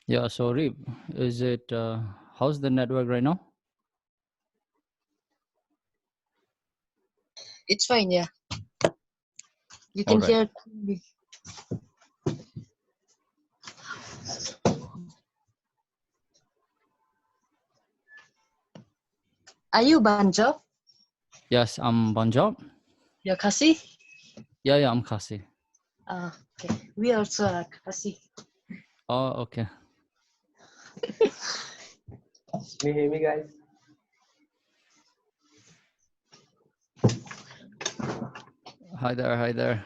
Yeah, so Reeb, is it, how's the network right now? It's fine, yeah. You All can right. hear me. Are you Banjo? Yes, I'm Banjab. You're Khasi? Yeah, I'm Khasi. Okay. We also are Khasi. Oh, okay. Can you hear me, guys? Hi there.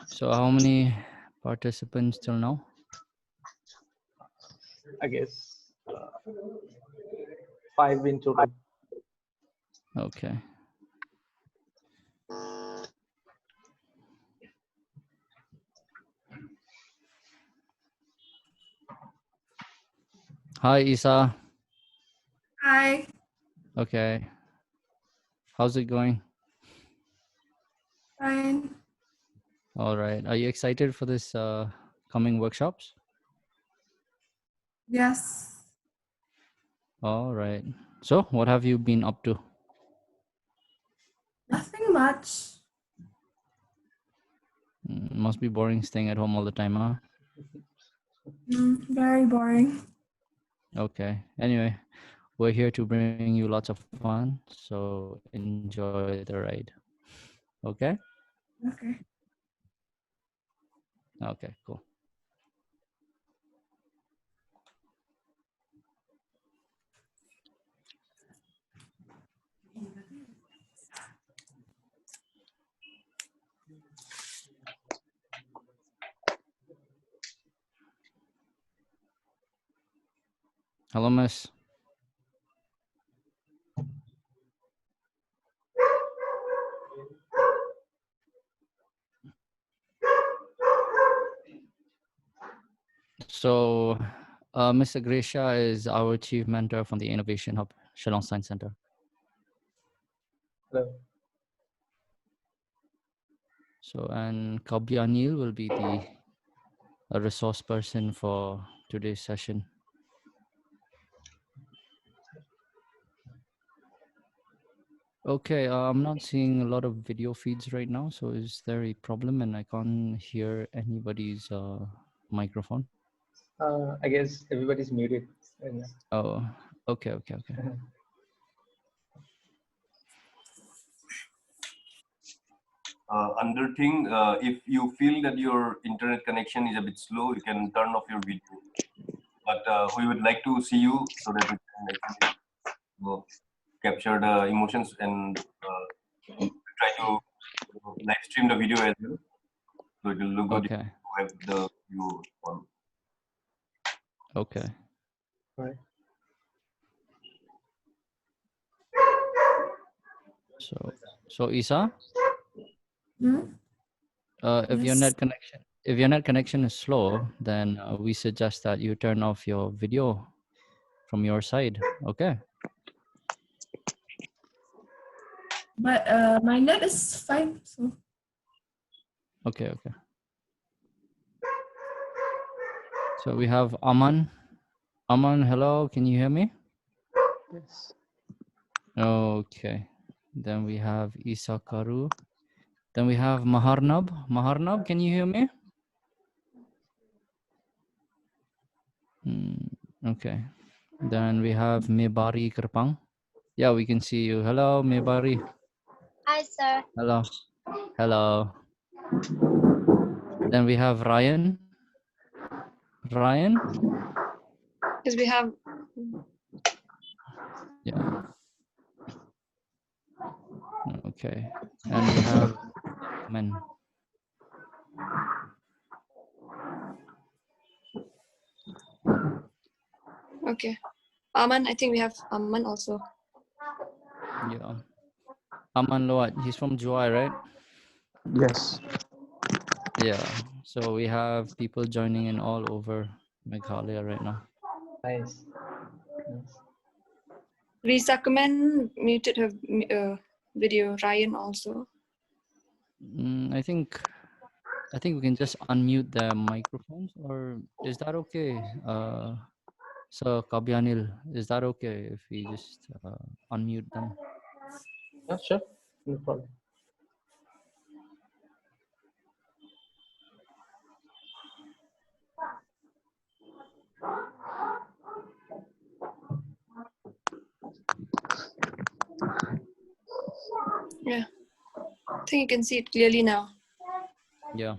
So how many participants till now? I guess 5 in total. Okay. Hi, Isa. Hi. Okay. How's it going? Fine. All right. Are you excited for this coming workshops? Yes. All right. So what have you been up to? Nothing much. Must be boring staying at home all the time, huh? Very boring. Okay. Anyway, we're here to bring you lots of fun. So enjoy the ride. Okay? Okay. Okay, cool. Hello, miss. So, Mr. Grisha is our chief mentor from the Innovation Hub, Shillong Science Center. Hello. So, and Kabya Anil will be a resource person for today's session. Okay, I'm not seeing a lot of video feeds right now. So is there a problem and I can't hear anybody's microphone? I guess everybody's muted. Oh, okay. Another thing, if you feel that your internet connection is a bit slow, you can turn off your video. But we would like to see you so that we can actually capture the emotions and try to live stream the video as well. So it will look good Okay. if you have the view on. Okay. Right. So Isa, if Yes. your net connection is slow, then we suggest that you turn off your video from your side. Okay. But my net is fine. So Okay. So we have Aman. Aman, hello. Can you hear me? Yes. Okay. Then we have Isa Karu. Then we have Maharnab. Maharnab, can you hear me? Okay. Then we have Mebari Kerpang. Yeah, we can see you. Hello, Mebari. Hi, sir. Hello. Then we have Ryan. Ryan? Because we have. Yeah. Okay. And we have Men. Okay. Aman, I think we have Aman also. Yeah. Aman Loat. He's from Juai, right? Yes. Yeah. So we have people joining in all over Meghalaya right now. Nice. Risa Kamen muted her video. Ryan also. I think I think we can just unmute the microphones, or is that okay? So Kabyanil, is that okay if we just unmute them? Yeah, sure. No problem. Yeah. I think you can see it clearly now. Yeah.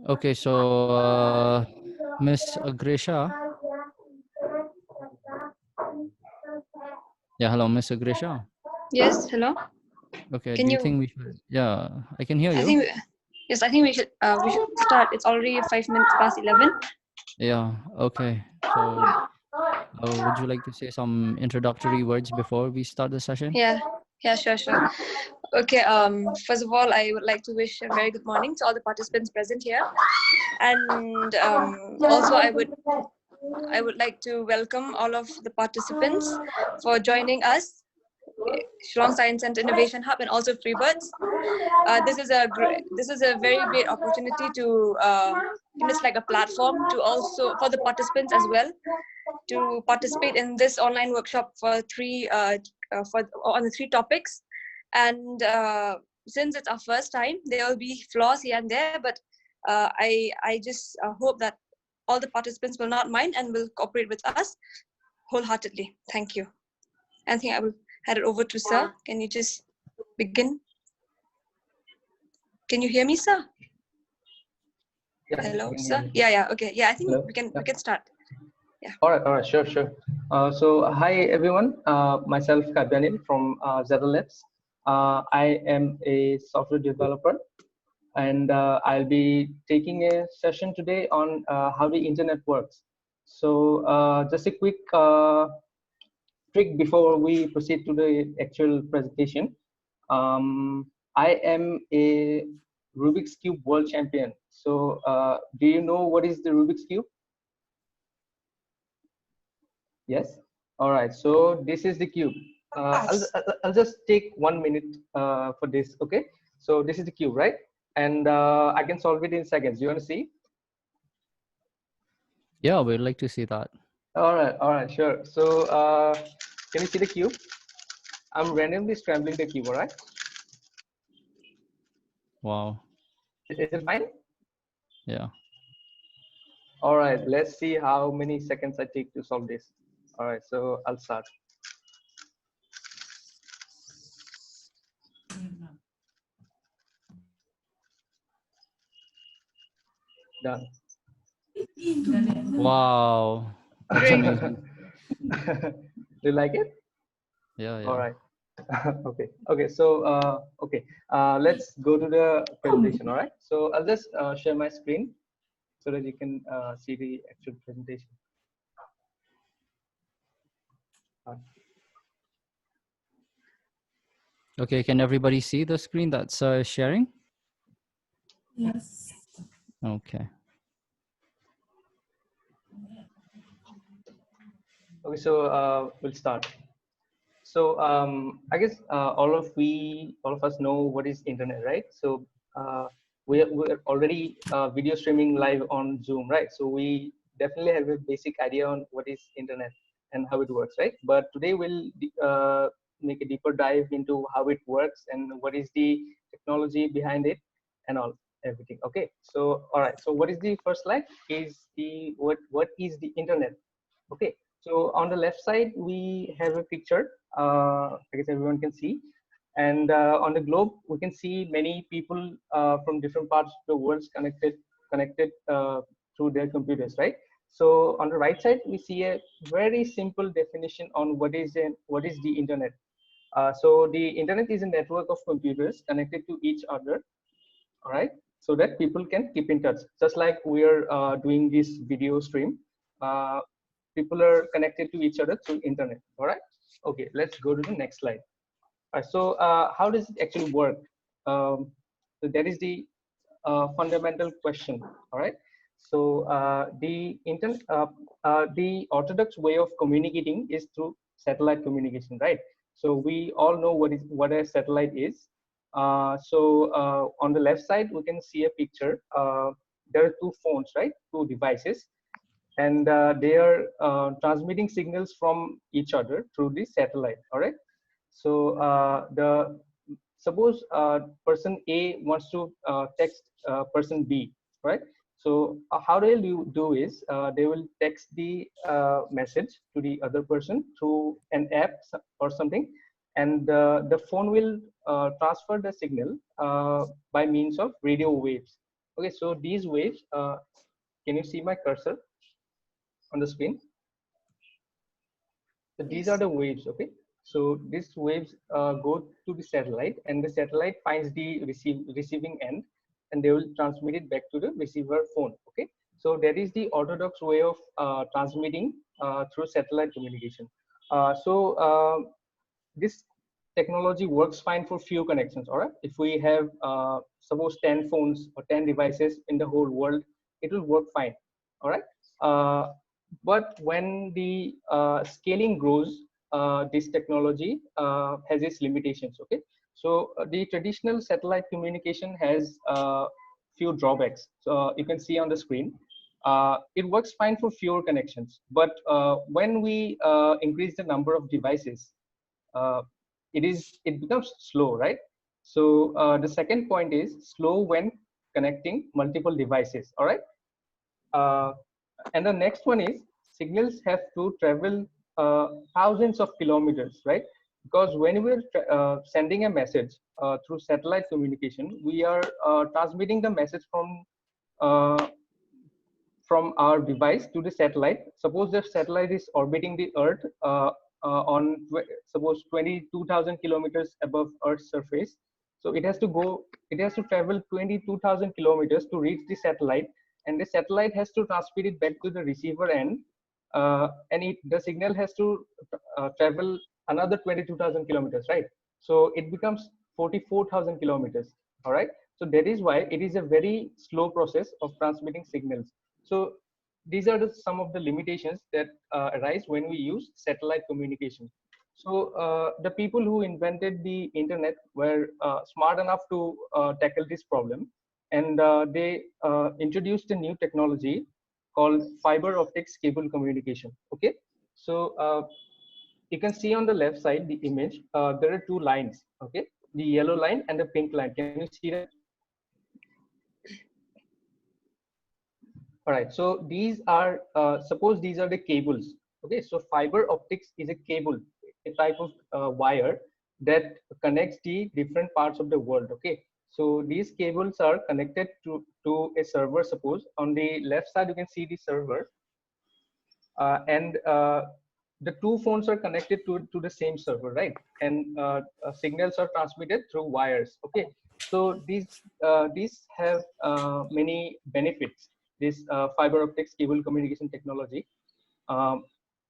Okay, so Miss Agresha. Yeah, hello, Miss Agresha. Yes, hello. Okay, Can do you you? think we should? Yeah, I can hear I you. think. Yes, I think we should start. It's already 5 minutes past 11. Yeah. Okay. So, would you like to say some introductory words before we start the session? Yeah. Yeah, sure. Okay. First of all, I would like to wish a very good morning to all the participants present here, and also I would like to welcome all of the participants for joining us, Shillong Science and Innovation Hub, and also Freebirds. This is a very great opportunity to it's like a platform to also for the participants as well to participate in this online workshop for on the three topics. And since it's our first time, there will be flaws here and there, but I just hope that all the participants will not mind and will cooperate with us wholeheartedly. Thank you. I think I will hand it over to Sir. Can you just begin? Can you hear me, Sir? Yeah, Hello, I can hear sir. you. Yeah. Okay. Yeah, I think Hello? we can Yeah. start. Yeah. All right, sure. So hi everyone, myself Kabyanil from Zeta Labs. I am a software developer, and I'll be taking a session today on how the internet works. So just a quick trick before we proceed to the actual presentation. I am a Rubik's Cube world champion. So do you know what is the Rubik's Cube? Yes. All right. So this is the cube. I'll just take 1 minute for this. Okay. So this is the cube, right? And I can solve it in seconds. You want to see? Yeah, we'd like to see that. All right. Sure. So can you see the cube? I'm randomly scrambling the cube. All right. Wow. Is it fine? Yeah. All right. Let's see how many seconds I take to solve this. All right. So I'll start. Done. Wow. That's Great. amazing. Do you like it? Yeah. All right. Okay. So let's go to the presentation. All right. So I'll just share my screen so that you can see the actual presentation. Okay. Can everybody see the screen that's sharing? Yes. Okay. Okay. So we'll start. So I guess all of us know what is internet, right? So we're already video streaming live on Zoom, right? So we definitely have a basic idea on what is internet and how it works, right? But today we'll make a deeper dive into how it works and what is the technology behind it and everything. Okay. So all right. So what is the first slide? Is the what is the internet? Okay. So on the left side, we have a picture. I guess everyone can see. And on the globe, we can see many people from different parts of the world connected through their computers, right? So on the right side, we see a very simple definition on what is the internet. So the internet is a network of computers connected to each other, all right, so that people can keep in touch. Just like we're doing this video stream, people are connected to each other through internet. All right. Okay, let's go to the next slide. All right, so how does it actually work? So that is the fundamental question. All right. So the orthodox way of communicating is through satellite communication, right? So we all know what a satellite is. On the left side, we can see a picture. There are two phones, right? Two devices, and they are transmitting signals from each other through the satellite. All right. So the suppose person A wants to text person B, right? So how they'll do is they will text the message to the other person through an app or something, and the phone will transfer the signal by means of radio waves. Okay, so these waves, can you see my cursor on the screen? So these are Yes. the waves, okay? So these waves go to the satellite, and the satellite finds the receiving end, and they will transmit it back to the receiver phone, okay? So that is the orthodox way of transmitting through satellite communication. This technology works fine for few connections. All right, if we have suppose 10 phones or 10 devices in the whole world, it will work fine. All right, but when the scaling grows, this technology has its limitations. Okay, so the traditional satellite communication has few drawbacks. So you can see on the screen. It works fine for fewer connections, but when we increase the number of devices, uh, it becomes slow, right? So the second point is slow when connecting multiple devices. All right, uh, and the next one is signals have to travel thousands of kilometers, right? Because when we're sending a message through satellite communication, we are transmitting the message uh, from our device to the satellite. Suppose the satellite is orbiting the Earth suppose 22,000 kilometers above Earth's surface. So it has to travel 22,000 kilometers to reach the satellite, and the satellite has to transmit it back to the receiver end, and the signal has to travel another 22,000 kilometers, right? So it becomes 44,000 kilometers. All right. So that is why it is a very slow process of transmitting signals. So these are some of the limitations that arise when we use satellite communication. So the people who invented the internet were smart enough to tackle this problem, and they introduced a new technology called fiber optics cable communication. Okay, so you can see on the left side the image. There are two lines. Okay, the yellow line and the pink line. Can you see them? All right, so these are, suppose these are the cables. Okay, so fiber optics is a cable, a type of wire that connects the different parts of the world. Okay, so these cables are connected to a server. Suppose on the left side, you can see the server, and the two phones are connected to the same server, right? And signals are transmitted through wires. Okay, so these have many benefits. This fiber optics cable communication technology, um,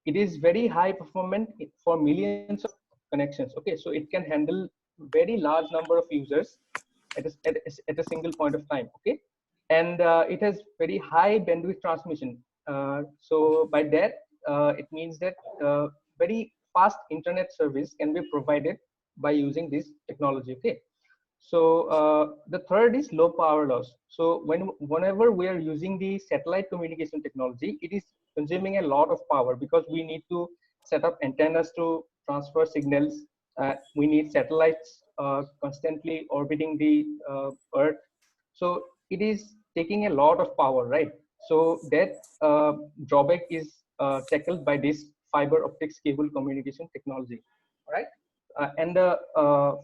it is very high performant for millions of connections. Okay, so it can handle very large number of users at a single point of time. Okay, and it has very high bandwidth transmission. So by that, it means that very fast internet service can be provided by using this technology. Okay, so the third is low power loss. So whenever we are using the satellite communication technology, it is consuming a lot of power because we need to set up antennas to transfer signals. We need satellites constantly orbiting the Earth. So it is taking a lot of power, right? So that drawback is tackled by this fiber optics cable communication technology, right? And the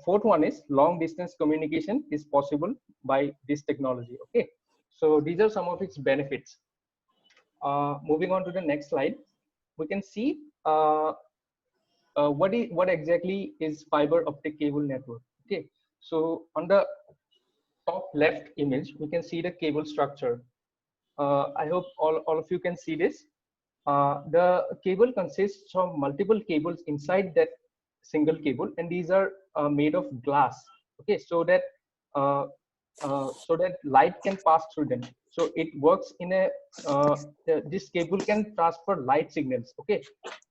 fourth one is long distance communication is possible by this technology. Okay, so these are some of its benefits. Moving on to the next slide, we can see what exactly is fiber optic cable network. Okay, so on the top left image, we can see the cable structure. I hope all of you can see this. The cable consists of multiple cables inside that single cable, and these are made of glass. Okay, so that so that light can pass through them. So it works in a this cable can transfer light signals. Okay,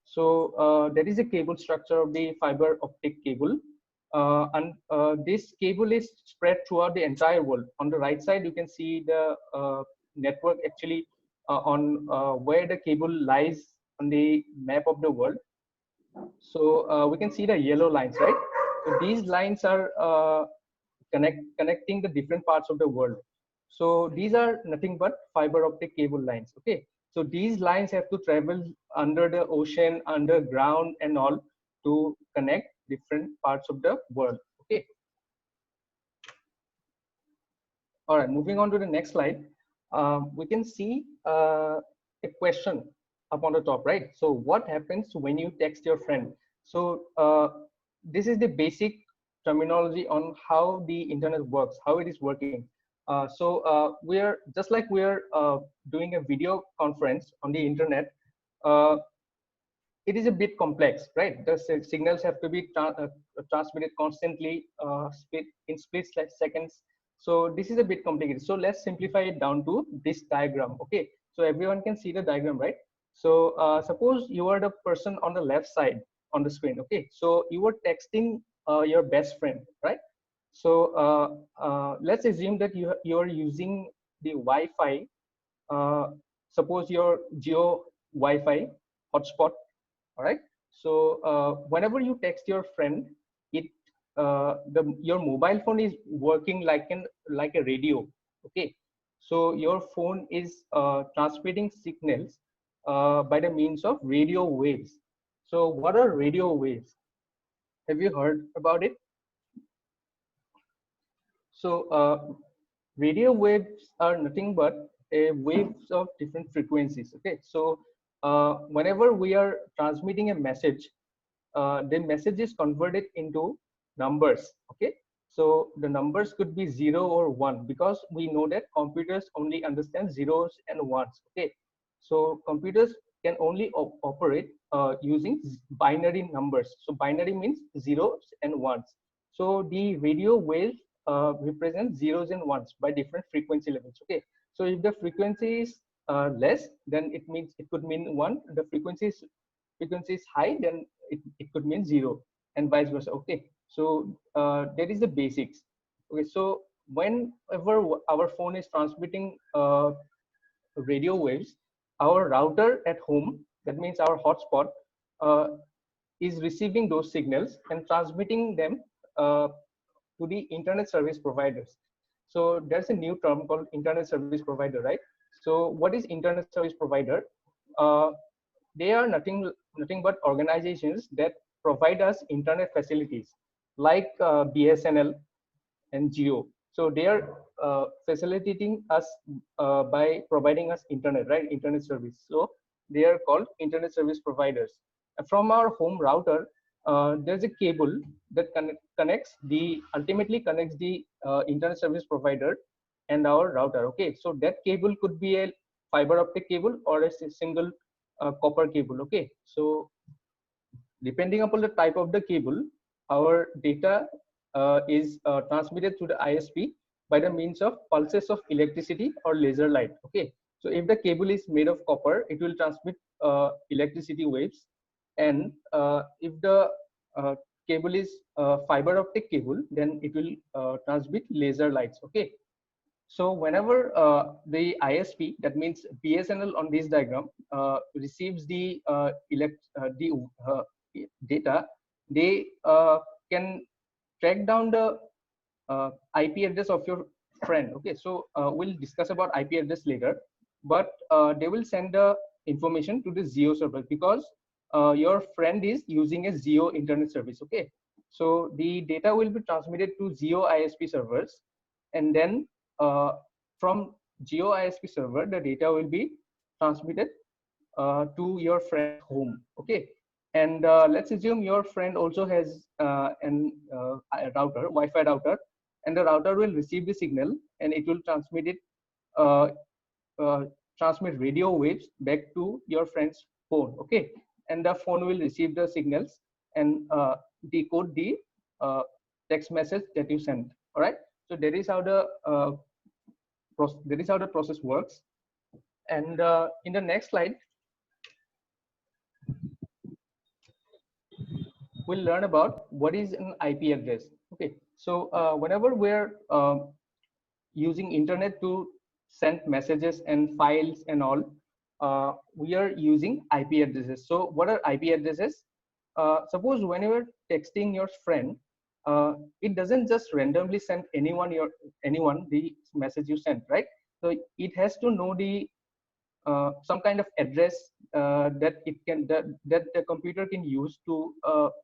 so that is the cable structure of the fiber optic cable. And this cable is spread throughout the entire world. On the right side, you can see the network actually on where the cable lies on the map of the world. So we can see the yellow lines, right? So these lines are connecting the different parts of the world. So these are nothing but fiber optic cable lines. Okay, so these lines have to travel under the ocean, underground, and all to connect different parts of the world. Okay. All right, moving on to the next slide. We can see a question up on the top, right? So what happens when you text your friend? So this is the basic terminology on how the internet works, how it is working. We're just like we're doing a video conference on the internet. It is a bit complex, right? The signals have to be transmitted constantly, in split seconds. So this is a bit complicated. So let's simplify it down to this diagram. Okay, so everyone can see the diagram, right? So suppose you are the person on the left side on the screen. Okay, so you were texting your best friend, right? So let's assume that you are using the Wi-Fi. Suppose your Geo Wi-Fi hotspot. All right, so whenever you text your friend, it your mobile phone is working like a radio. Okay, so your phone is transmitting signals by the means of radio waves. So what are radio waves? Have you heard about it? So radio waves are nothing but waves of different frequencies. Okay, so whenever we are transmitting a message, the message is converted into numbers. Okay, so the numbers could be 0 or 1, because we know that computers only understand zeros and ones. Okay, so computers can only operate using binary numbers. So binary means zeros and ones. So the radio wave represent zeros and ones by different frequency levels. Okay, so if the frequency is less, then it means it could mean 1. The frequency is high, then it could mean 0, and vice versa. Okay, so that is the basics. Okay, so whenever our phone is transmitting radio waves, our router at home, that means our hotspot, uh, is receiving those signals and transmitting them to the internet service providers. So there's a new term called internet service provider, right? So what is internet service provider? Uh, they are nothing but organizations that provide us internet facilities like BSNL and Geo. So they are facilitating us by providing us internet, right? Internet service. So they are called internet service providers. From our home router, there's a cable that ultimately connects the internet service provider and our router. Okay, so that cable could be a fiber optic cable or a single copper cable. Okay, so depending upon the type of the cable, our data is transmitted through the ISP by the means of pulses of electricity or laser light. Okay, so if the cable is made of copper, it will transmit electricity waves, and if the cable is fiber optic cable, then it will transmit laser lights. Okay, so whenever the ISP, that means BSNL on this diagram, receives the data, they can track down the IP address of your friend. Okay, so we'll discuss about IP address later, but they will send the information to the Geo server, because your friend is using a Geo internet service. Okay, so the data will be transmitted to Geo ISP servers, and then from Geo ISP server, the data will be transmitted to your friend's home. Okay, and let's assume your friend also has a router, Wi-Fi router, and the router will receive the signal and it will uh, uh, transmit radio waves back to your friend's phone. Okay, and the phone will receive the signals and decode the uh, text message that you sent. All right, So that is how the process works. And in the next slide, we'll learn about what is an IP address. Okay, so whenever we're using internet to send messages and files and all, we are using IP addresses. So what are IP addresses? Suppose whenever texting your friend, it doesn't just randomly send anyone the message you sent, right? So it has to know the some kind of address that the computer can use to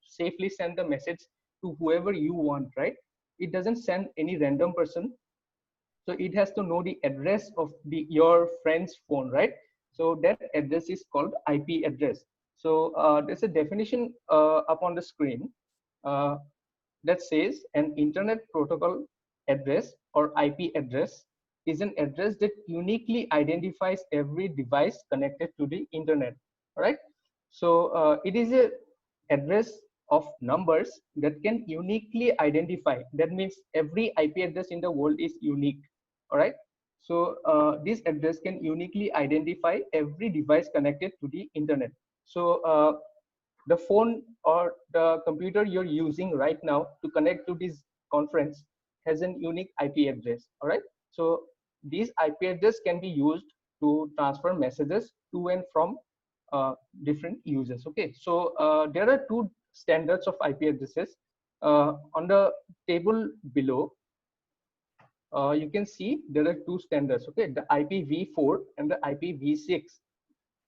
safely send the message to whoever you want, right? It doesn't send any random person, so it has to know the address of your friend's phone, right? So that address is called IP address. So there's a definition up on the screen uh, that says an internet protocol address or IP address is an address that uniquely identifies every device connected to the internet. All right. So it is a address of numbers that can uniquely identify. That means every IP address in the world is unique. All right. So this address can uniquely identify every device connected to the internet. So the phone or the computer you're using right now to connect to this conference has an unique IP address. All right. So these IP address can be used to transfer messages to and from different users. Okay. So there are two standards of IP addresses. On the table below, you can see there are two standards. Okay, the IPv4 and the IPv6.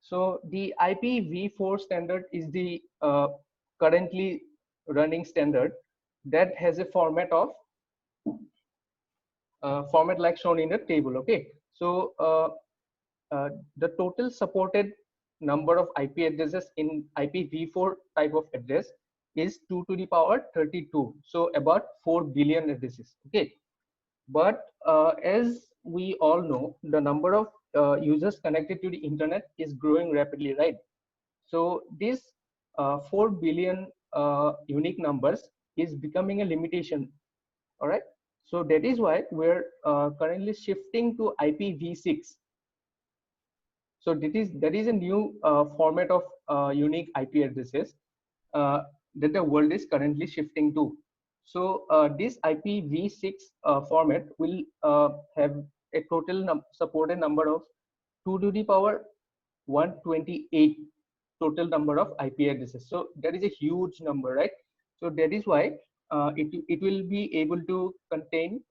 So the IPv4 standard is the currently running standard that has a format of format like shown in the table. Okay, so the total supported number of IP addresses in IPv4 type of address is 2 to the power 32. So about 4 billion addresses. Okay, but as we all know, the number of users connected to the internet is growing rapidly, right? So this 4 billion unique numbers is becoming a limitation. All right. So that is why we're currently shifting to IPv6. So that is a new format of unique IP addresses that the world is currently shifting to. So this IPv6 format will have a total supported number of 2 to the power 128 total number of IP addresses. So that is a huge number, right? So that is why it will be able to contain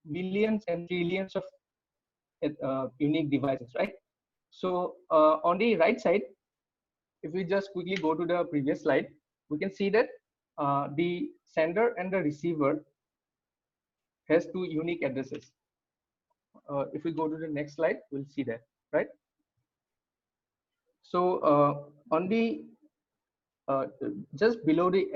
millions and trillions of unique devices, right? So on the right side, if we just quickly go to the previous slide, we can see that the sender and the receiver has two unique addresses. If we go to the next slide, we'll see that, right? So on the just below the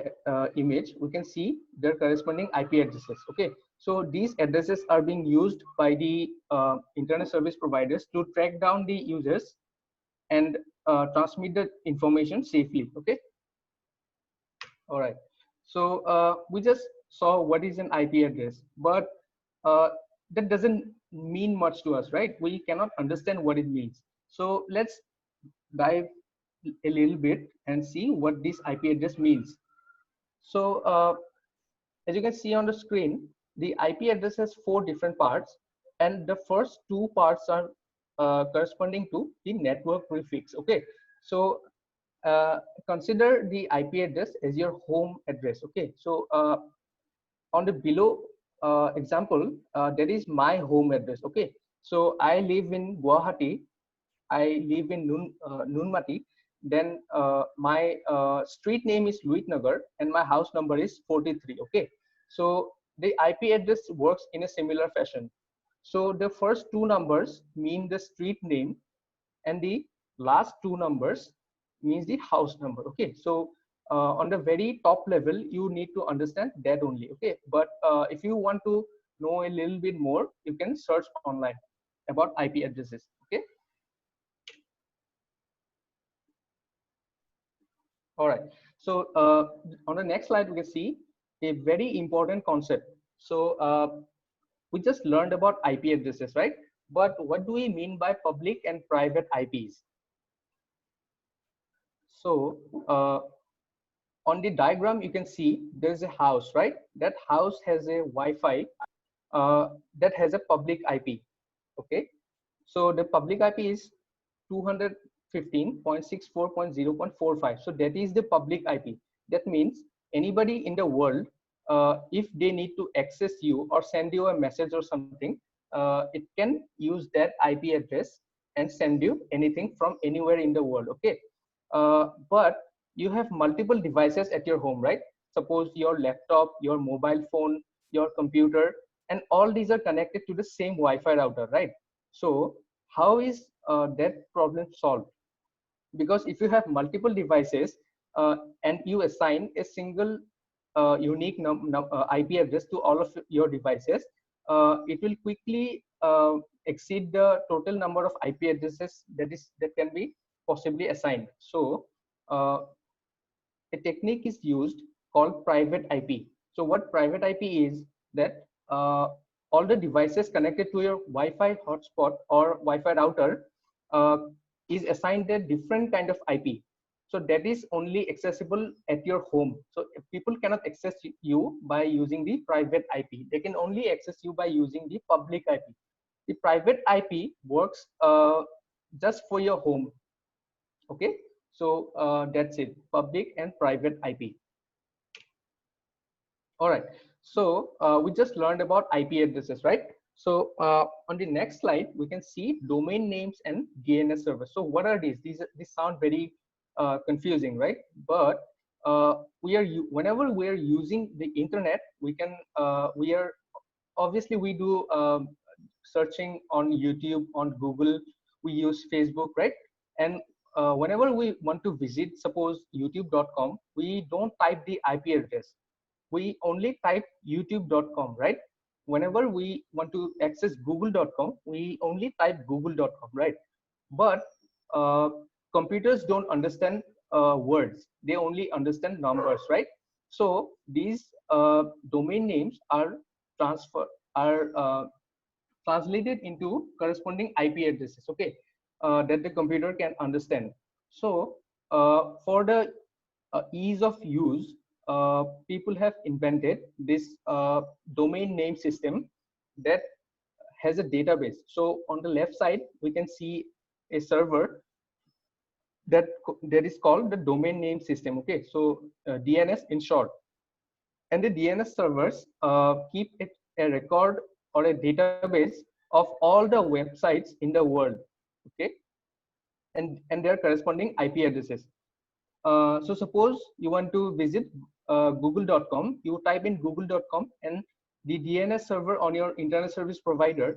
image, we can see their corresponding IP addresses. Okay, so these addresses are being used by the internet service providers to track down the users and transmit the information safely. Okay, all right. So we just saw what is an IP address, but that doesn't mean much to us, right? We cannot understand what it means. So let's dive a little bit and see what this IP address means. So as you can see on the screen, the IP address has 4 different parts, and the first 2 parts are corresponding to the network prefix. Okay, so consider the IP address as your home address. Okay, so on the below example, that is my home address. Okay, so I live in Guwahati, I live in Nunmati. Then my street name is Luitnagar and my house number is 43. Okay, so the IP address works in a similar fashion. So the first 2 numbers mean the street name, and the last 2 numbers means the house number. Okay, so on the very top level, you need to understand that only. Okay, but if you want to know a little bit more, you can search online about IP addresses. Okay. All right. So on the next slide, we can see a very important concept. So we just learned about IP addresses, right? But what do we mean by public and private IPs? So on the diagram, you can see there's a house, right? That house has a Wi-Fi that has a public IP. Okay, so the public IP is 215.64.0.45. So that is the public IP. That means anybody in the world, if they need to access you or send you a message or something, it can use that IP address and send you anything from anywhere in the world. Okay, but you have multiple devices at your home, right? Suppose your laptop, your mobile phone, your computer, and all these are connected to the same Wi-Fi router, right? So how is that problem solved? Because if you have multiple devices and you assign a single unique IP address to all of your devices, it will quickly exceed the total number of IP addresses that can be possibly assigned. So a technique is used called private IP. So what private IP is that all the devices connected to your Wi-Fi hotspot or Wi-Fi router uh, is assigned a different kind of IP. So that is only accessible at your home. So if people cannot access you by using the private IP. They can only access you by using the public IP. The private IP works just for your home. Okay, so that's it, public and private IP. All right, so we just learned about IP addresses, right? So on the next slide, we can see domain names and DNS servers. So what are these? These sound very confusing, right? But whenever we are using the internet, we are obviously we do searching on YouTube, on Google, we use Facebook, right? And whenever we want to visit, suppose youtube.com, we don't type the IP address. We only type youtube.com, right? Whenever we want to access google.com, we only type google.com, right? But uh, computers don't understand words. They only understand numbers, right? So these domain names are transfer are translated into corresponding IP addresses, okay, that the computer can understand. So for the ease of use, people have invented this domain name system that has a database. So on the left side, we can see a server that is called the domain name system. Okay, so DNS in short. And the DNS servers keep a record or a database of all the websites in the world. Okay, and their corresponding IP addresses. So suppose you want to visit google.com, you type in google.com, and the DNS server on your internet service provider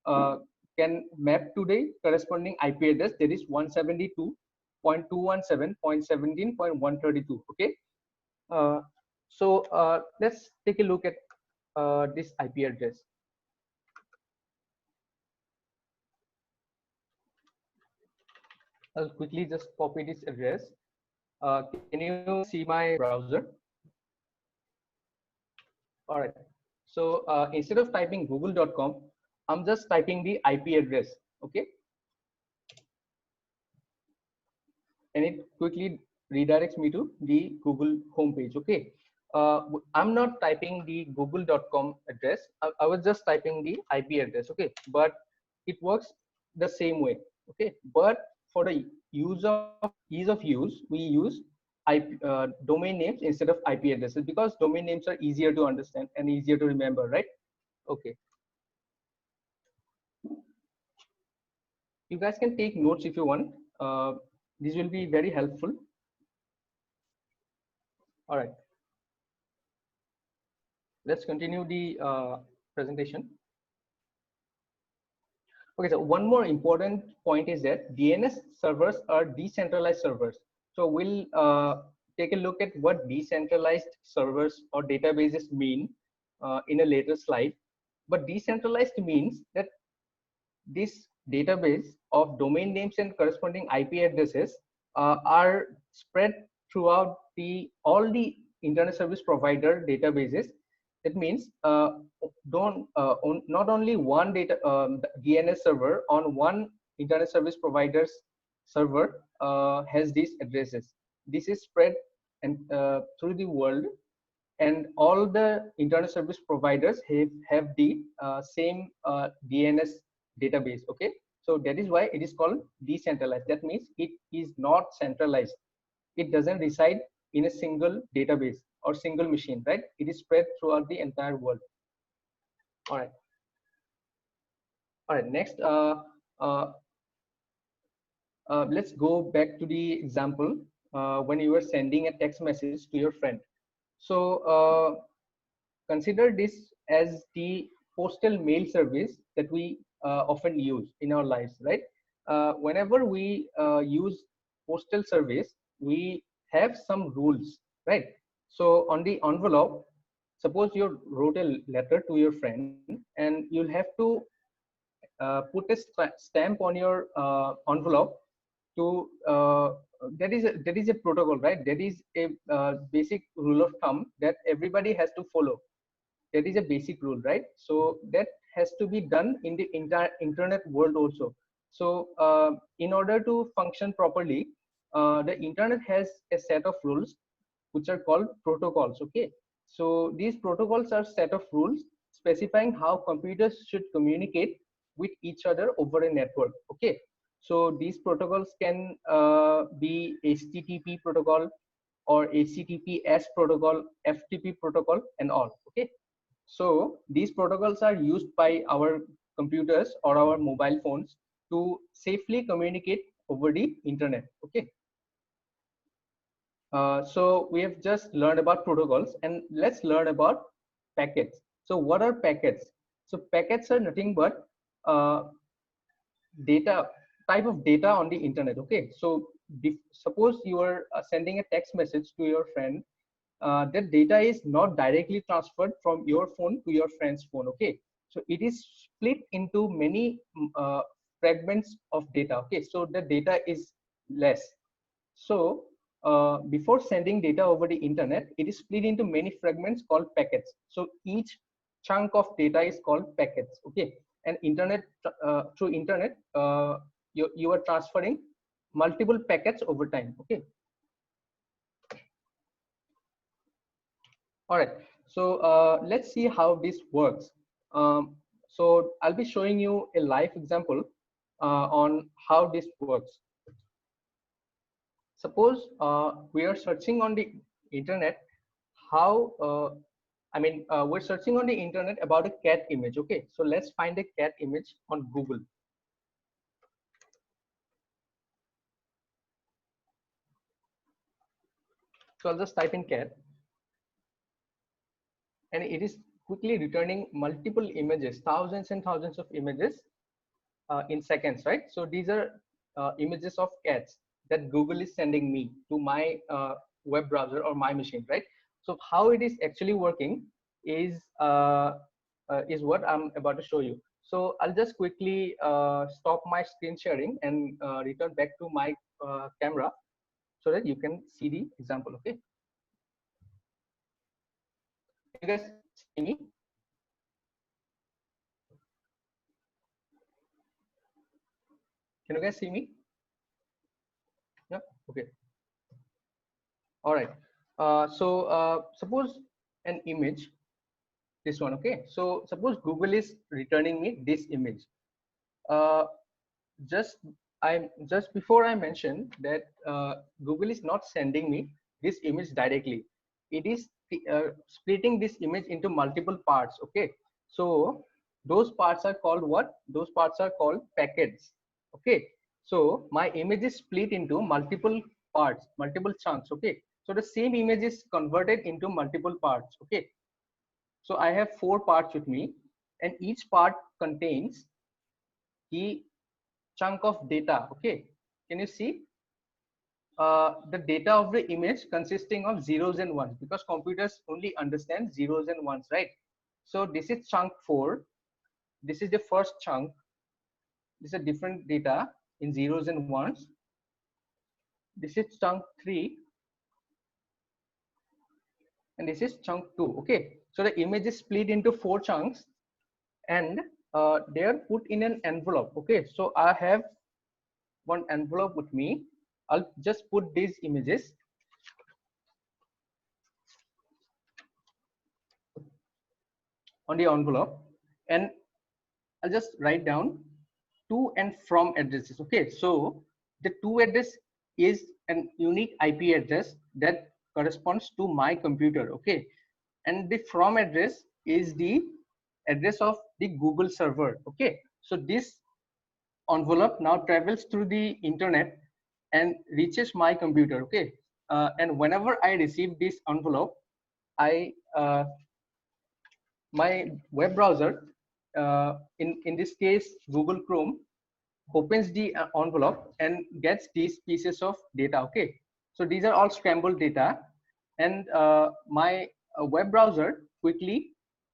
uh, can map to the corresponding IP address, that is 172.217.17.132. Okay, so let's take a look at this IP address. I'll quickly just copy this address. Can you see my browser? All right. So instead of typing google.com, I'm just typing the IP address. Okay. And it quickly redirects me to the Google homepage. Okay. I'm not typing the google.com address. I was just typing the IP address. Okay. But it works the same way. Okay. But for the ease of use, we use domain names instead of IP addresses, because domain names are easier to understand and easier to remember, right? Okay. You guys can take notes if you want. This will be very helpful. All right. Let's continue the presentation. Okay, so one more important point is that DNS servers are decentralized servers. So we'll take a look at what decentralized servers or databases mean in a later slide. But decentralized means that this database of domain names and corresponding IP addresses are spread throughout all the internet service provider databases, That means not only one DNS server on one internet service provider's server has these addresses. This is spread and through the world, and all the internet service providers have the same DNS database. Okay, so that is why it is called decentralized. That means it is not centralized. It doesn't reside in a single database or single machine, right? It is spread throughout the entire world. All right. All right. Next, uh, let's go back to the example when you were sending a text message to your friend. So consider this as the postal mail service that we often use in our lives, right? Whenever we use postal service, we have some rules, right? So on the envelope, suppose you wrote a letter to your friend and you'll have to put a stamp on your envelope to that is a protocol, right? That is a basic rule of thumb that everybody has to follow. That is a basic rule, right? So that has to be done in the entire internet world also. So in order to function properly, the internet has a set of rules which are called protocols. Okay, so these protocols are set of rules specifying how computers should communicate with each other over a network. Okay, so these protocols can be HTTP protocol or HTTPS protocol, FTP protocol, and all. Okay, so these protocols are used by our computers or our mobile phones to safely communicate over the internet. Okay. So we have just learned about protocols, and let's learn about packets. So what are packets? So packets are nothing but uh, data, type of data on the internet. Okay, so suppose you are sending a text message to your friend. That data is not directly transferred from your phone to your friend's phone. Okay, so it is split into many fragments of data. Okay, so the data is less. So before sending data over the internet, it is split into many fragments called packets. So each chunk of data is called packets. Okay, and internet through internet, you are transferring multiple packets over time. Okay. All right. So let's see how this works. So I'll be showing you a live example on how this works. Suppose we are searching on the internet how we're searching on the internet about a cat image. Okay, so let's find a cat image on Google. So I'll just type in cat, and it is quickly returning multiple images, thousands and thousands of images in seconds, right? So these are images of cats that Google is sending me to my web browser or my machine, right? So how it is actually working is what I'm about to show you. So I'll just quickly stop my screen sharing and return back to my camera so that you can see the example. Okay. Can you guys see me? Can you guys see me? Yeah. Okay. All right. So suppose an image, this one. Okay. So suppose Google is returning me this image. Uh, just before I mentioned that Google is not sending me this image directly. It is splitting this image into multiple parts. Okay. So those parts are called what? Those parts are called packets. Okay. So my image is split into multiple parts, multiple chunks. Okay. So the same image is converted into multiple parts. Okay. So I have 4 parts with me, and each part contains the chunk of data. Okay, can you see the data of the image consisting of zeros and ones, because computers only understand zeros and ones, right? So this is chunk 4. This is the first chunk. This is a different data in zeros and ones. This is chunk 3, and this is chunk 2. Okay, So the image is split into 4 chunks, and they are put in an envelope. Okay, so I have one envelope with me. I'll just put these images on the envelope, and I'll just write down to and from addresses. Okay, so the to address is an unique IP address that corresponds to my computer. Okay, and the from address is the address of the Google server. Okay, so this envelope now travels through the internet and reaches my computer. Okay, and whenever I receive this envelope, I my web browser, in this case Google Chrome, opens the envelope and gets these pieces of data. Okay, so these are all scrambled data, and my web browser quickly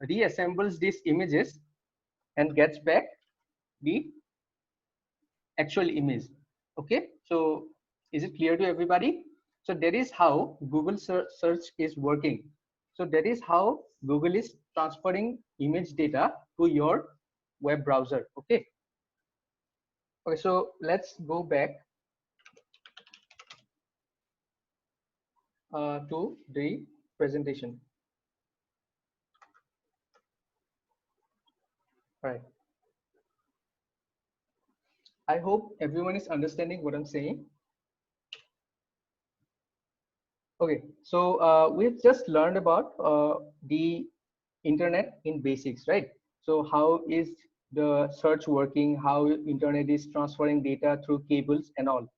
reassembles these images and gets back the actual image. Okay, so is it clear to everybody? So that is how Google search is working. So that is how Google is transferring image data to your web browser. Okay, okay, so let's go back to the presentation. All right, I hope everyone is understanding what I'm saying. Okay, so we've just learned about the internet in basics, right? So how is the search working, how internet is transferring data through cables and all.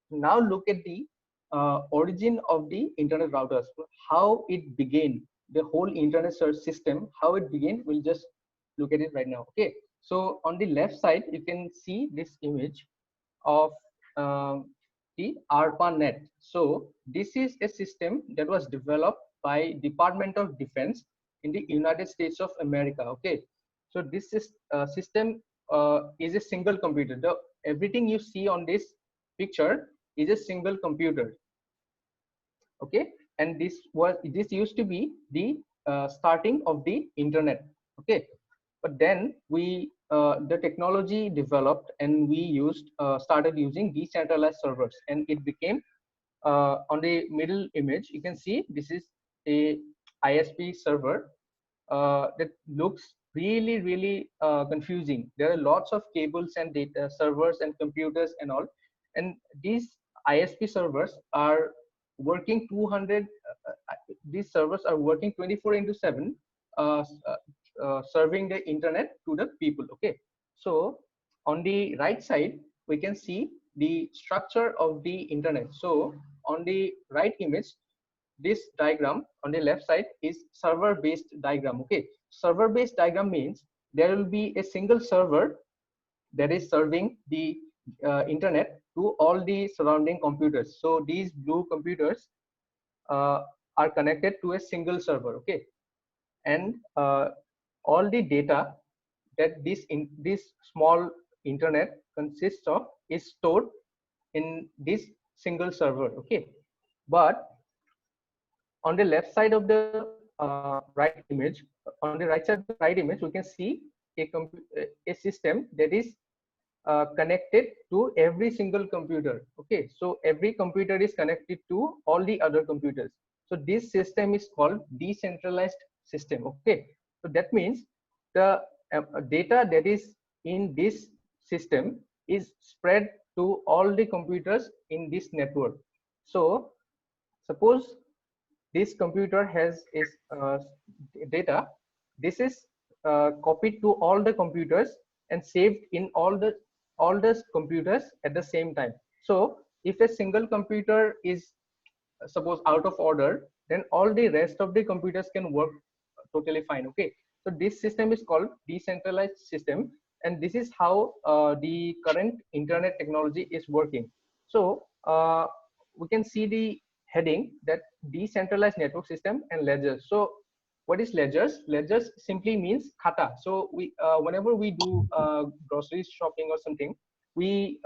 Now look at the origin of the internet routers, how it began, the whole internet search system, how it began. We'll just look at it right now. Okay, so on the left side you can see this image of the ARPANET. So this is a system that was developed by Department of Defense in the United States of America. Okay, so this is system is a single computer. Everything you see on this picture is a single computer. Okay, and this used to be the starting of the internet. Okay, but then the technology developed and we started using decentralized servers, and it became on the middle image you can see this is a ISP server that looks really confusing. There are lots of cables and data servers and computers and all, and these ISP servers are working 200 these servers are working 24/7 serving the internet to the people. Okay, so on the right side we can see the structure of the internet. So on the right image, this diagram on the left side is server based diagram. Okay, server based diagram means there will be a single server that is serving the internet to all the surrounding computers. So these blue computers uh, are connected to a single server. Okay, and all the data that this small internet consists of is stored in this single server. Okay, but on the left side of the right image, on the right side of the right image, we can see a system that is connected to every single computer. Okay, so every computer is connected to all the other computers. So this system is called decentralized system. Okay, so that means the data that is in this system is spread to all the computers in this network. So suppose this computer has is data. This is copied to all the computers and saved in all the computers at the same time. So if a single computer is suppose out of order, then all the rest of the computers can work totally fine. Okay, so this system is called decentralized system, and this is how the current internet technology is working. So we can see the heading that decentralized network system and ledgers. So what is ledgers? Ledgers simply means khata. So we whenever we do grocery shopping or something, we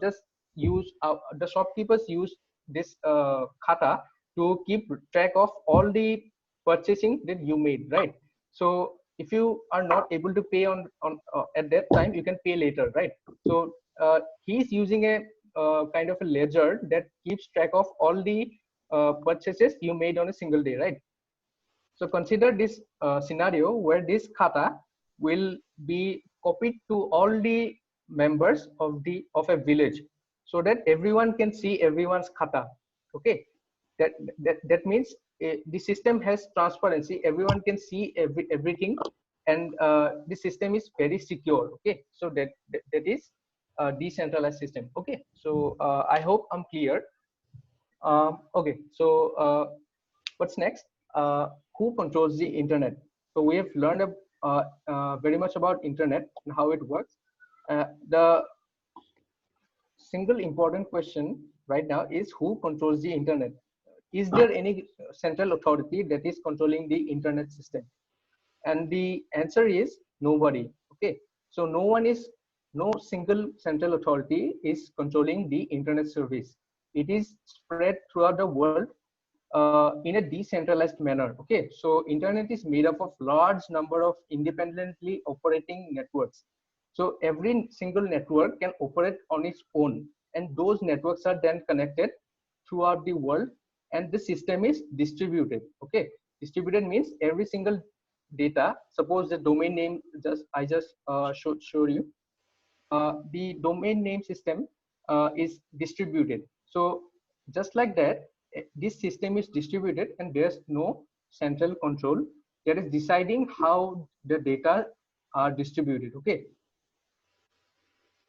just use the shopkeepers use this khata to keep track of all the purchasing that you made, right? So if you are not able to pay on at that time, you can pay later, right? So he's using a kind of a ledger that keeps track of all the purchases you made on a single day, right? So consider this scenario where this khata will be copied to all the members of a village, so that everyone can see everyone's khata. Okay, that means the system has transparency. Everyone can see everything, and the system is very secure. Okay, so that is a decentralized system. Okay, so I hope I'm clear. Okay, so what's next? Who controls the internet? So we have learned very much about internet and how it works. The single important question right now is who controls the internet? Is there any central authority that is controlling the internet system? And the answer is nobody. Okay, so no single central authority is controlling the internet service. It is spread throughout the world in a decentralized manner. Okay, so internet is made up of large number of independently operating networks. So every single network can operate on its own, and those networks are then connected throughout the world, and the system is distributed. Okay, distributed means every single data. Suppose the domain name I just show you. The domain name system is distributed. So just like that, this system is distributed, and there's no central control that is deciding how the data are distributed. Okay,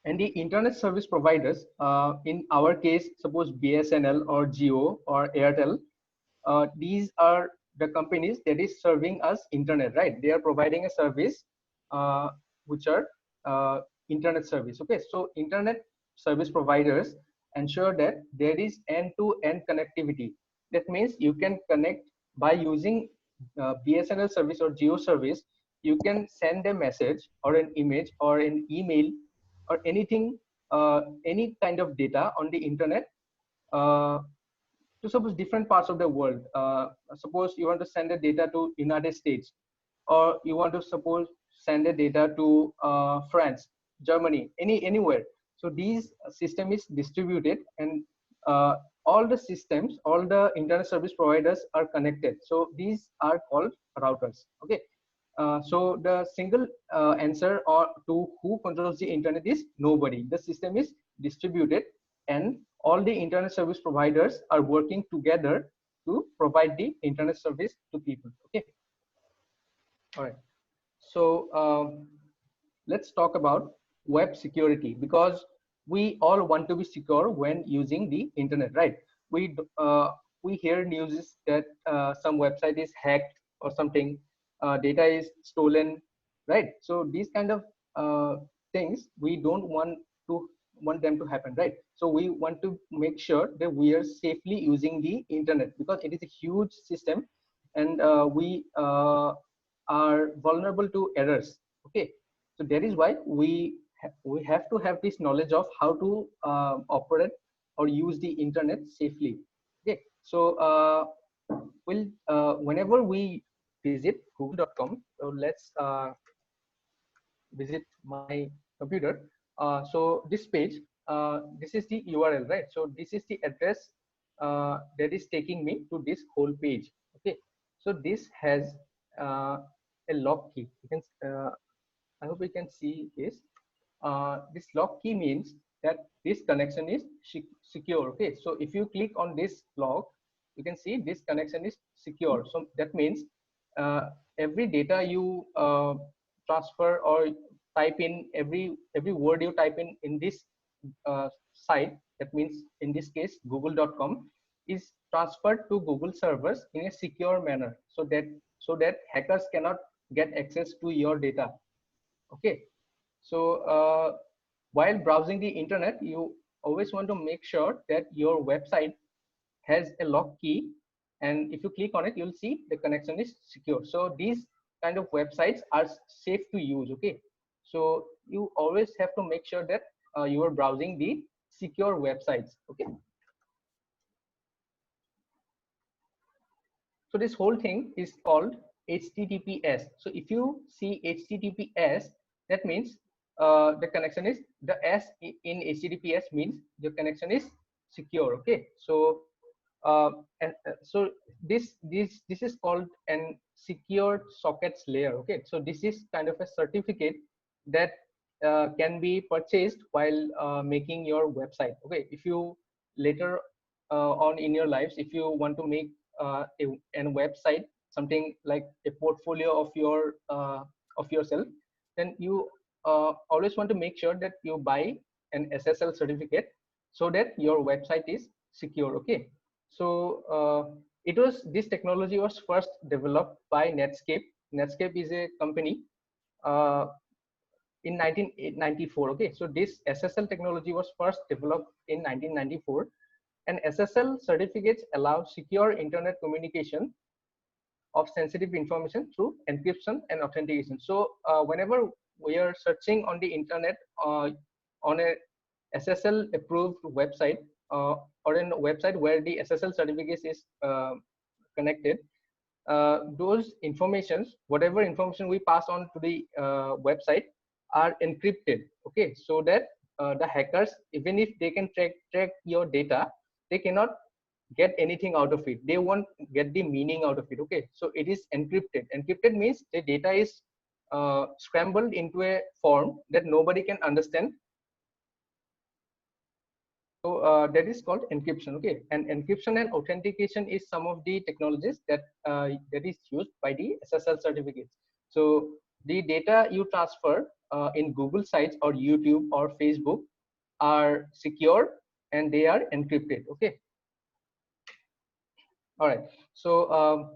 and the internet service providers, in our case, suppose BSNL or Jio or Airtel, these are the companies that is serving us internet, right? They are providing a service, which are internet service. Okay, so internet service providers ensure that there is end-to-end connectivity. That means you can connect by using BSNL service or Geo service. You can send a message or an image or an email or anything, any kind of data on the internet, to suppose different parts of the world. Suppose you want to send the data to United States, or you want to suppose send the data to France, Germany, anywhere. So these system is distributed, and all the systems, all the internet service providers are connected. So these are called routers. Okay. So the single answer or to who controls the internet is nobody. The system is distributed, and all the internet service providers are working together to provide the internet service to people. Okay. All right. So let's talk about web security, because we all want to be secure when using the internet, right? We hear news that some website is hacked or something, data is stolen, right? So these kind of things we don't want them to happen, right? So we want to make sure that we are safely using the internet, because it is a huge system, and we are vulnerable to errors. Okay, so that is why we have to have this knowledge of how to operate or use the internet safely. Okay, so whenever we visit google.com, so let's visit my computer. So this page, this is the URL, right? So this is the address that is taking me to this whole page. Okay, so this has a lock key. You can, I hope you can see this. This lock key means that this connection is secure. Okay, so if you click on this lock, you can see this connection is secure. So that means every data you transfer or type in, every word you type in this site, that means in this case google.com, is transferred to Google servers in a secure manner, so that hackers cannot get access to your data. Okay, so while browsing the internet, you always want to make sure that your website has a lock key, and if you click on it, you'll see the connection is secure. So these kind of websites are safe to use. Okay, so you always have to make sure that you are browsing the secure websites. Okay. So this whole thing is called HTTPS. So if you see HTTPS, that means the connection is, the S in HTTPS means the connection is secure. Okay, so so this is called an secure sockets layer. Okay, so this is kind of a certificate that can be purchased while making your website. Okay, if you later on in your lives, if you want to make a website, something like a portfolio of yourself, then you always want to make sure that you buy an SSL certificate so that your website is secure. Okay, so this technology was first developed by Netscape. Netscape is a company uh, in 1994. Okay, so this SSL technology was first developed in 1994, and SSL certificates allow secure internet communication of sensitive information through encryption and authentication. So whenever we are searching on the internet on a SSL approved website, or in a website where the SSL certificate is connected, those informations, whatever information we pass on to the website, are encrypted. Okay, so that the hackers, even if they can track your data, they cannot get anything out of it. They won't get the meaning out of it. Okay, so it is encrypted. Encrypted means the data is scrambled into a form that nobody can understand. So that is called encryption. Okay, and encryption and authentication is some of the technologies that that is used by the SSL certificates. So the data you transfer in Google sites or YouTube or Facebook are secure and they are encrypted. Okay, all right. So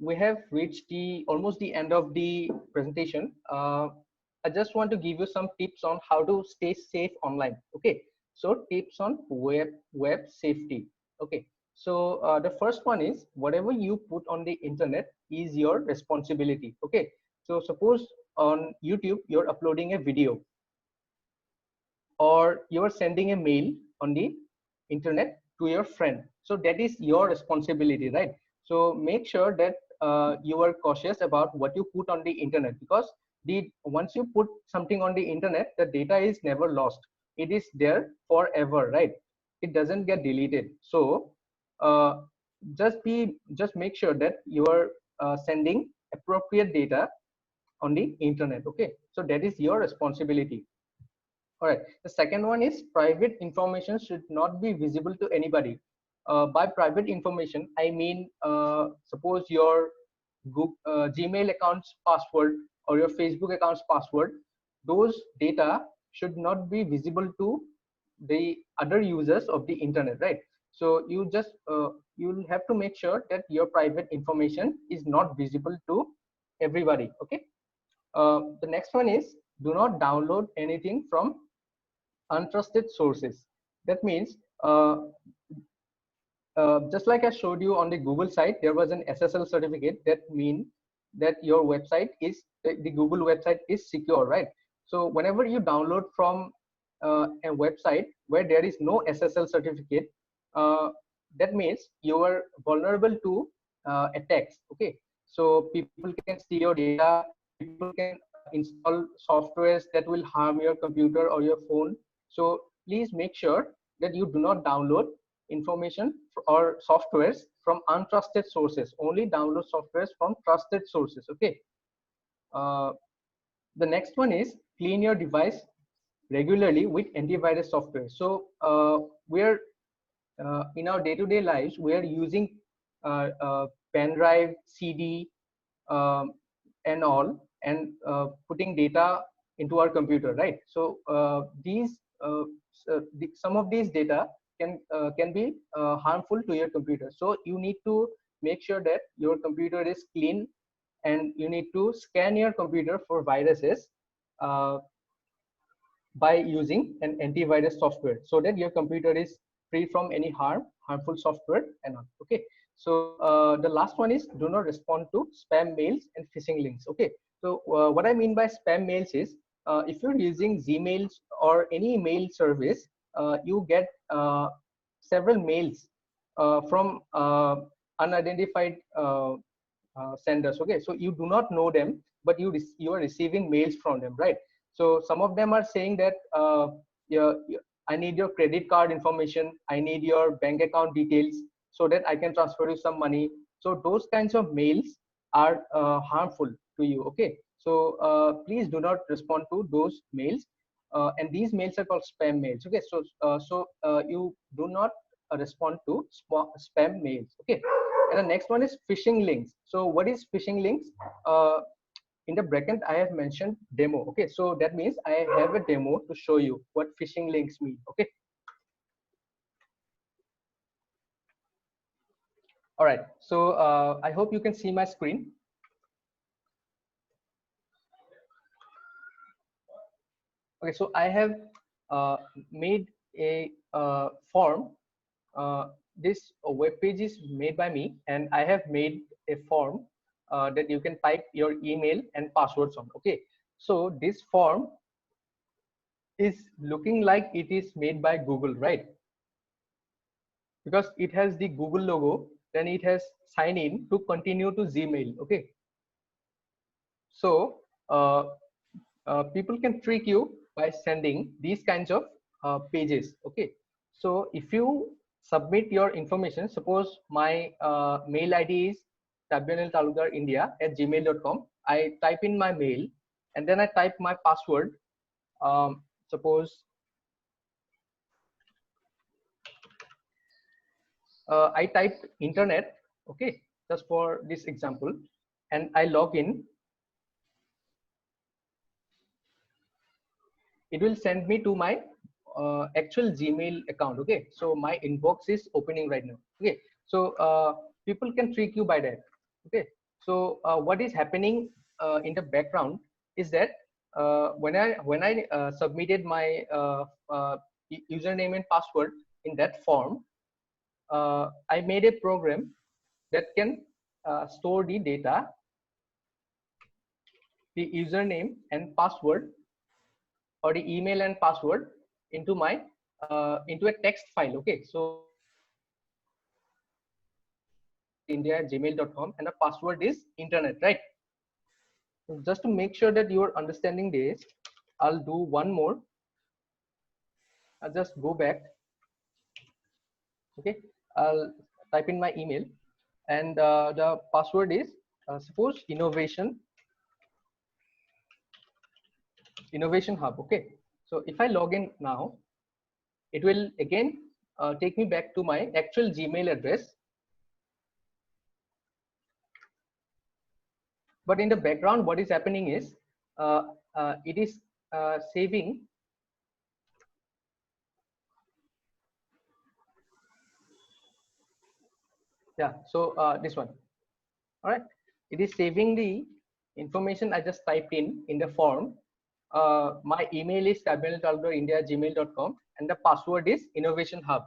we have reached the almost the end of the presentation. I just want to give you some tips on how to stay safe online. Okay, so tips on web safety. Okay, so the first one is, whatever you put on the internet is your responsibility. Okay, so suppose on YouTube you're uploading a video, or you are sending a mail on the internet to your friend, so that is your responsibility, right? So make sure that you are cautious about what you put on the internet, because the once you put something on the internet, the data is never lost. It is there forever, right? It doesn't get deleted. So uh, just make sure that you are sending appropriate data on the internet. Okay, so that is your responsibility. All right. The second one is, private information should not be visible to anybody. By private information, I mean, suppose your Gmail account's password or your Facebook account's password, those data should not be visible to the other users of the internet, right? So you'll have to make sure that your private information is not visible to everybody. Okay. The next one is, do not download anything from untrusted sources. That means just like I showed you on the Google site, there was an SSL certificate that mean that your website is, the Google website is secure, right? So whenever you download from a website where there is no SSL certificate, that means you are vulnerable to attacks. Okay, so people can steal your data, people can install softwares that will harm your computer or your phone. So please make sure that you do not download information or softwares from untrusted sources. Only download softwares from trusted sources. Okay. Uh, the next one is, clean your device regularly with antivirus software. So we're in our day-to-day lives, we are using pen drive, CD, um, and all, and putting data into our computer, right? So some of these data can be harmful to your computer. So you need to make sure that your computer is clean, and you need to scan your computer for viruses uh, by using an antivirus software, so that your computer is free from any harmful software and all. Okay, so the last one is, do not respond to spam mails and phishing links. Okay, so what I mean by spam mails is, if you're using Gmails or any mail service, you get several mails from unidentified senders. Okay, so you do not know them, but you are receiving mails from them, right? So some of them are saying that I need your credit card information, I need your bank account details so that I can transfer you some money. So those kinds of mails are harmful to you. Okay, so please do not respond to those mails, and these mails are called spam mails. Okay, so you do not respond to spam mails. Okay, and the next one is phishing links. So what is phishing links? In the bracket I have mentioned demo. Okay, so that means I have a demo to show you what phishing links mean. Okay, all right, so I hope you can see my screen. Okay, so I have made a form. This web page is made by me, and I have made a form that you can type your email and passwords on. Okay, so this form is looking like it is made by Google, right? Because it has the Google logo, then it has sign in to continue to Gmail. Okay, so people can trick you by sending these kinds of pages. Okay, so if you submit your information, suppose my mail ID is tabioneltalugarindia@gmail.com. I type in my mail and then I type my password. Suppose I type internet, okay, just for this example, and I log in. It will send me to my actual Gmail account. Okay, so my inbox is opening right now. Okay, so people can trick you by that. Okay, so what is happening in the background is that when I submitted my username and password in that form, I made a program that can store the data, the username and password, or the email and password into my into a text file. Okay, so india@gmail.com and the password is internet, right? So just to make sure that you are understanding this, I'll do one more. I'll just go back. Okay, I'll type in my email, and the password is suppose innovation hub. Okay, so if I log in now, it will again take me back to my actual Gmail address. But in the background, what is happening is it is saving so this one. All right, it is saving the information I just typed in the form. My email is tabioneltalugarindia@gmail.com and the password is innovation hub.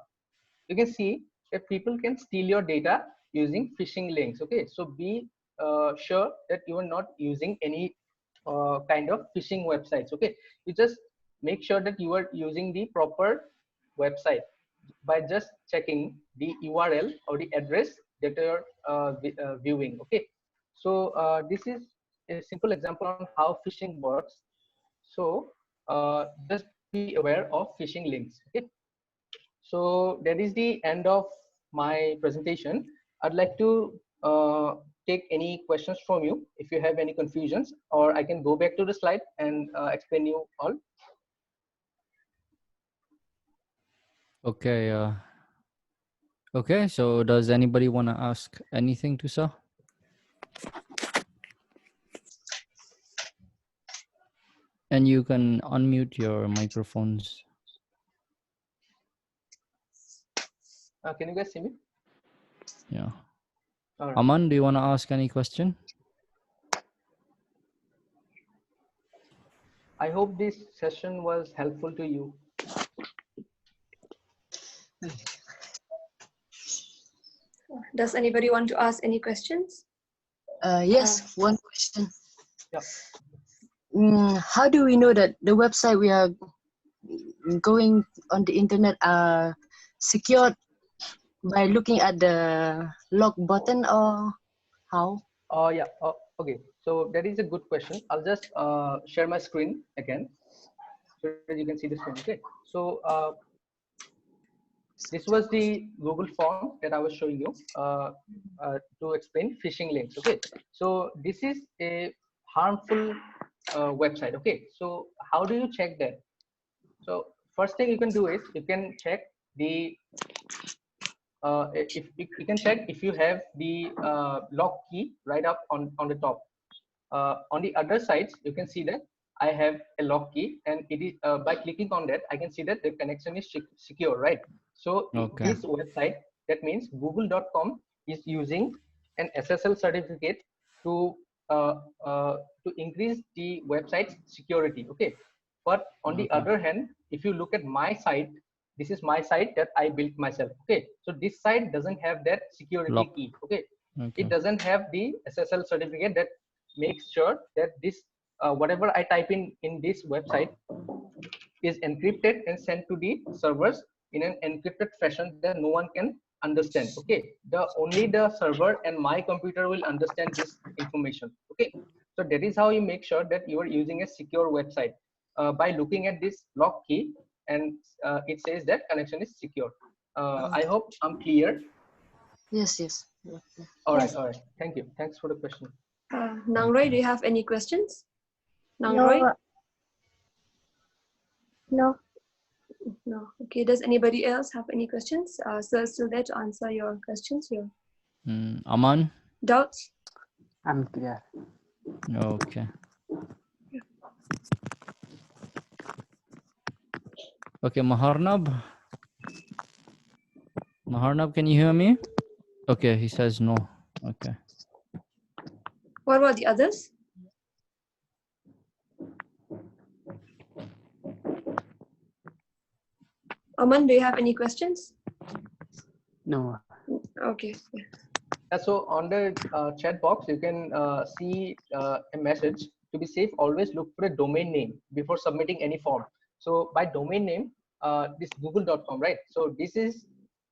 You can see that people can steal your data using phishing links. Okay, so be sure that you are not using any kind of phishing websites. Okay, you just make sure that you are using the proper website by just checking the URL or the address that you're viewing. Okay, so this is a simple example on how phishing works. So just be aware of phishing links. Okay, so that is the end of my presentation. I'd like to take any questions from you if you have any confusions, or I can go back to the slide and explain you all. Okay. Okay. So does anybody want to ask anything to Sir? And you can unmute your microphones. Can you guys see me? Yeah. All right. Aman, do you want to ask any question? I hope this session was helpful to you. Does anybody want to ask any questions? Yes, one question. Yeah. How do we know that the website we are going on the internet are secured? By looking at the lock button or how? Yeah. Okay. So that is a good question. I'll just share my screen again so that you can see the screen. Okay. So this was the Google form that I was showing you to explain phishing links. Okay. So this is a harmful website. Okay. So how do you check that? So first thing you can do is you can check the if you can check if you have the lock key right up on the top. On the other sides, you can see that I have a lock key, and it is by clicking on that, I can see that the connection is secure, right? So Okay. this website, that means google.com is using an SSL certificate to uh, increase the website's security. Okay, but on the Okay. other hand, if you look at my site, this is my site that I built myself. Okay, so this site doesn't have that security Locked. key. Okay, Okay. it doesn't have the SSL certificate that makes sure that this whatever I type in this website is encrypted and sent to the servers in an encrypted fashion that no one can understand. Okay, the only the server and my computer will understand this information. Okay, so that is how you make sure that you are using a secure website by looking at this lock key, and it says that connection is secure. I hope I'm clear. Yes, yes. Okay. All right, all right, thank you, thanks for the question. Nangroy, do you have any questions? Nangroy? No, no. No. Okay. Does anybody else have any questions? Sir, still there to answer your questions, your Aman? doubts? I'm clear. Okay. Okay, Maharnab? Maharnab, can you hear me? Okay, he says no. Okay. What about the others? Aman, do you have any questions? No. Okay. So on the chat box, you can see a message. To be safe, always look for a domain name before submitting any form. So by domain name, this google.com, right? So this is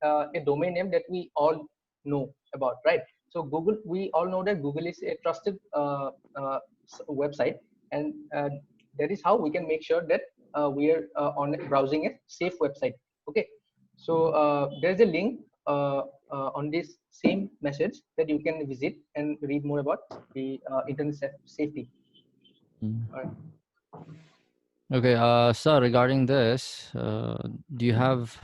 a domain name that we all know about, right? So Google, we all know that Google is a trusted website, and that is how we can make sure that we are on browsing a safe website. Okay, so there's a link on this same message that you can visit and read more about the internet safety. All right. Okay, sir, regarding this, do you have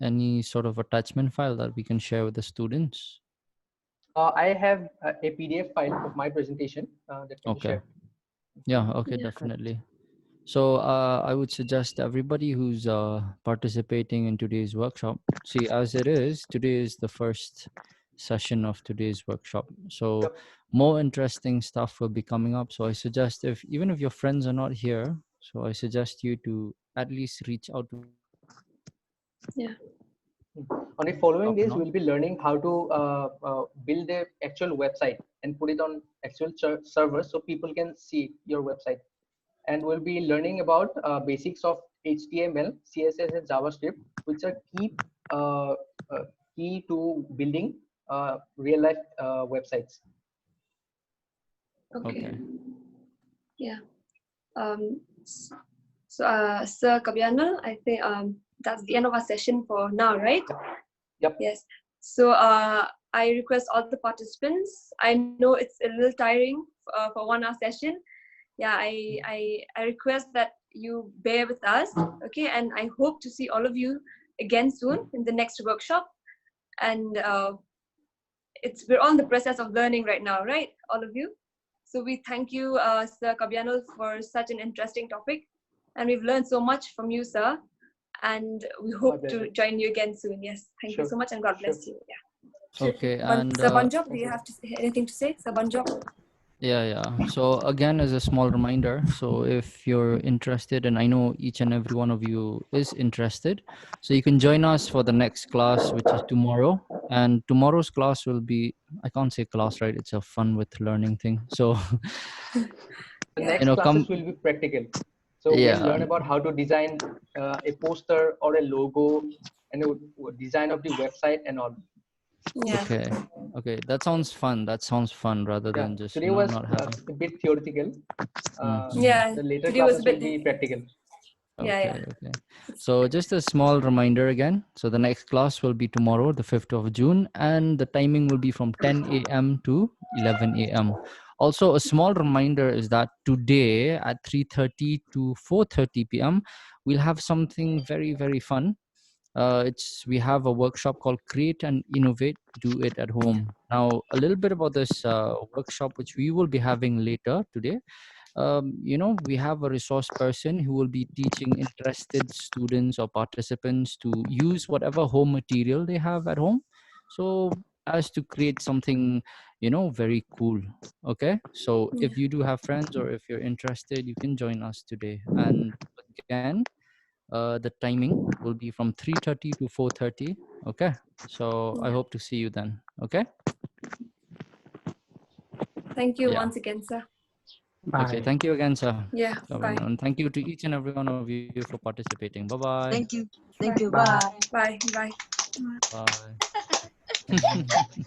any sort of attachment file that we can share with the students? I have a PDF file of my presentation that can be Okay. shared. Yeah, okay, Yeah. definitely. So I would suggest everybody who's participating in today's workshop, see, as it is, today is the first session of today's workshop. So Yep. more interesting stuff will be coming up. So I suggest even if your friends are not here, so I suggest you to at least reach out to. Yeah. On the following days, Now. we'll be learning how to build a actual website and put it on actual servers so people can see your website. And we'll be learning about basics of HTML, CSS, and JavaScript, which are uh, key to building real life websites. Okay. Okay. Yeah. Sir Kabianal, I think that's the end of our session for now, right? Yep. Yes. So I request all the participants. I know it's a little tiring for 1 hour session. Yeah, I request that you bear with us, okay? And I hope to see all of you again soon in the next workshop. And we're on the process of learning right now, right? All of you. So we thank you, Sir Kabianal, for such an interesting topic. And we've learned so much from you, sir. And we hope to join you again soon. Yes, thank you so much, and God bless you. Yeah. Okay, and Sir Banjok, do you have anything to say, Sir Banjok? yeah. So again, as a small reminder, so if you're interested, and I know each and every one of you is interested, so you can join us for the next class, which is tomorrow. And tomorrow's class will be, I can't say class, right? It's a fun with learning thing. So The next classes will be practical. So we'll learn about how to design a poster or a logo, and the design of the website and all. Yeah. Okay, that sounds fun. That sounds fun rather Yeah, than just today was not having. a bit theoretical. Yeah, The later today was a classes will bit. be practical. Yeah, yeah. Okay. So just a small reminder again. So the next class will be tomorrow, the 5th of June, and the timing will be from 10 a.m. to 11 a.m. Also, a small reminder is that today at 3:30 to 4:30 p.m. we'll have something very, very fun. We have a workshop called Create and Innovate, Do It at Home. Now, a little bit about this workshop, which we will be having later today. We have a resource person who will be teaching interested students or participants to use whatever home material they have at home, so as to create something very cool. Okay, so if you do have friends or if you're interested, you can join us today. And again, the timing will be from 3:30 to 4:30. Okay, so I hope to see you then. Okay. Thank you Yeah. once again, sir. Okay, Bye. thank you again, sir. Yeah, bye. And thank you to each and every one of you for participating. Bye-bye. Thank you. Thank you. Bye. Bye. Bye. Bye. Bye.